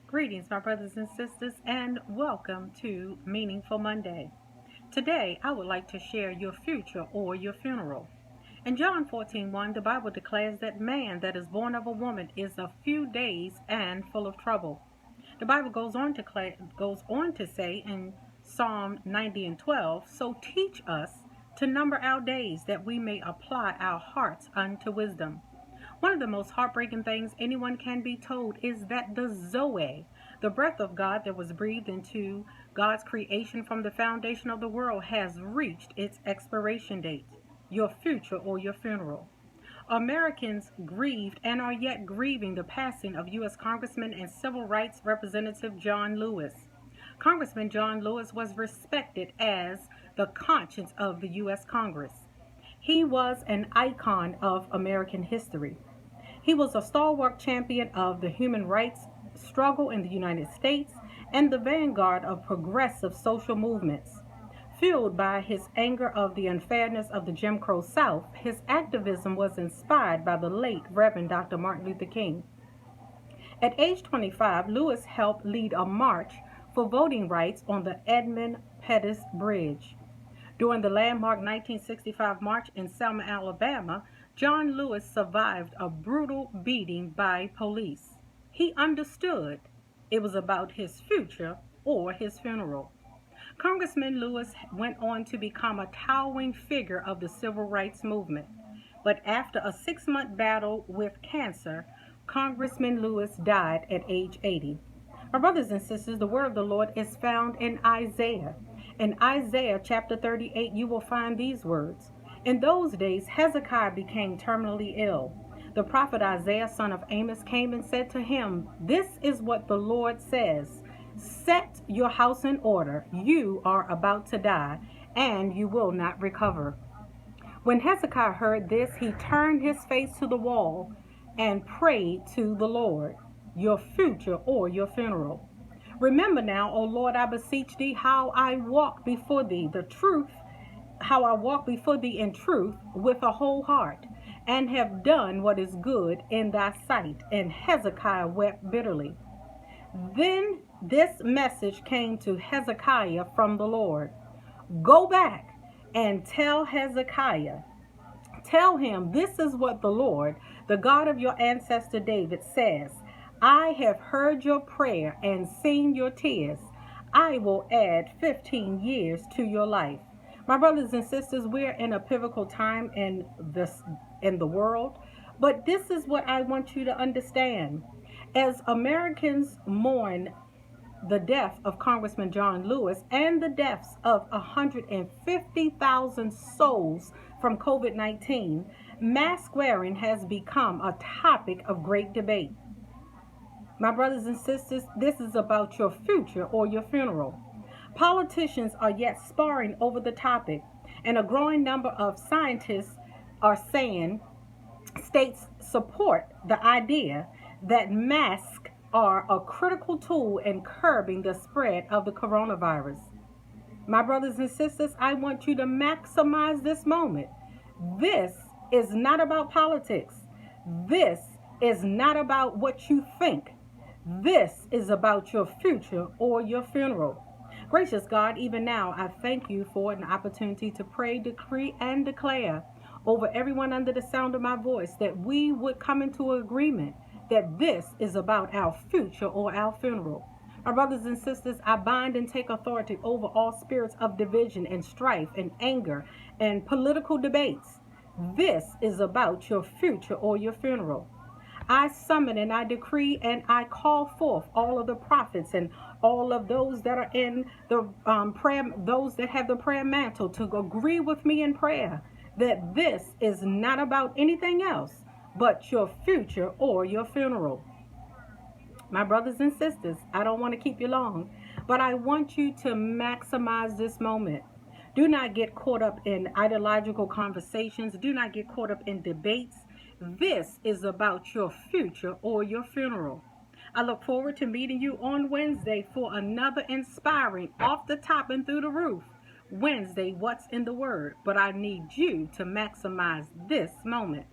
Greetings, my brothers and sisters, and welcome to Meaningful Monday. Today, I would like to share your future or your funeral. In John 14:1, the Bible declares that man that is born of a woman is a few days and full of trouble. The Bible goes on to say in Psalm 90:12, so teach us to number our days that we may apply our hearts unto wisdom. One of the most heartbreaking things anyone can be told is that the Zoe, the breath of God that was breathed into God's creation from the foundation of the world, has reached its expiration date. Your future or your funeral. Americans grieved and are yet grieving the passing of U.S. Congressman and Civil Rights Representative John Lewis. Congressman John Lewis was respected as the conscience of the U.S. Congress. He was an icon of American history. He was a stalwart champion of the human rights struggle in the United States and the vanguard of progressive social movements. Fueled by his anger of the unfairness of the Jim Crow South, his activism was inspired by the late Reverend Dr. Martin Luther King. At age 25, Lewis helped lead a march for voting rights on the Edmund Pettus Bridge. During the landmark 1965 march in Selma, Alabama, John Lewis survived a brutal beating by police. He understood it was about his future or his funeral. Congressman Lewis went on to become a towering figure of the civil rights movement. But after a 6-month battle with cancer, Congressman Lewis died at age 80. My brothers and sisters, the word of the Lord is found in Isaiah. In Isaiah chapter 38, you will find these words. In those days, Hezekiah became terminally ill. The prophet Isaiah, son of Amos, came and said to him, this is what the Lord says. Set your house in order. You are about to die, and you will not recover. When Hezekiah heard this, he turned his face to the wall and prayed to the Lord, your future or your funeral. Remember now, O Lord, I beseech thee, how I walk before thee in truth with a whole heart, and have done what is good in thy sight. And Hezekiah wept bitterly. Then this message came to Hezekiah from the Lord. Go back and tell Hezekiah. Tell him this is what the Lord, the God of your ancestor David, says. I have heard your prayer and seen your tears. I will add 15 years to your life. My brothers and sisters, we're in a pivotal time in the world, but this is what I want you to understand. As Americans mourn the death of Congressman John Lewis and the deaths of 150,000 souls from COVID-19, mask wearing has become a topic of great debate. My brothers and sisters, this is about your future or your funeral. Politicians are yet sparring over the topic, and a growing number of scientists are saying states support the idea that masks are a critical tool in curbing the spread of the coronavirus. My brothers and sisters, I want you to maximize this moment. This is not about politics. This is not about what you think. This is about your future or your funeral. Gracious God, even now, I thank you for an opportunity to pray, decree, and declare over everyone under the sound of my voice that we would come into agreement that this is about our future or our funeral. My brothers and sisters, I bind and take authority over all spirits of division and strife and anger and political debates. This is about your future or your funeral. I summon and I decree and I call forth all of the prophets and all of those that are in the prayer, those that have the prayer mantle, to agree with me in prayer that this is not about anything else but your future or your funeral. My brothers and sisters, I don't want to keep you long, but I want you to maximize this moment. Do not get caught up in ideological conversations. Do not get caught up in debates. This is about your future or your funeral. I look forward to meeting you on Wednesday for another inspiring, off the top and through the roof Wednesday, What's in the Word. But I need you to maximize this moment.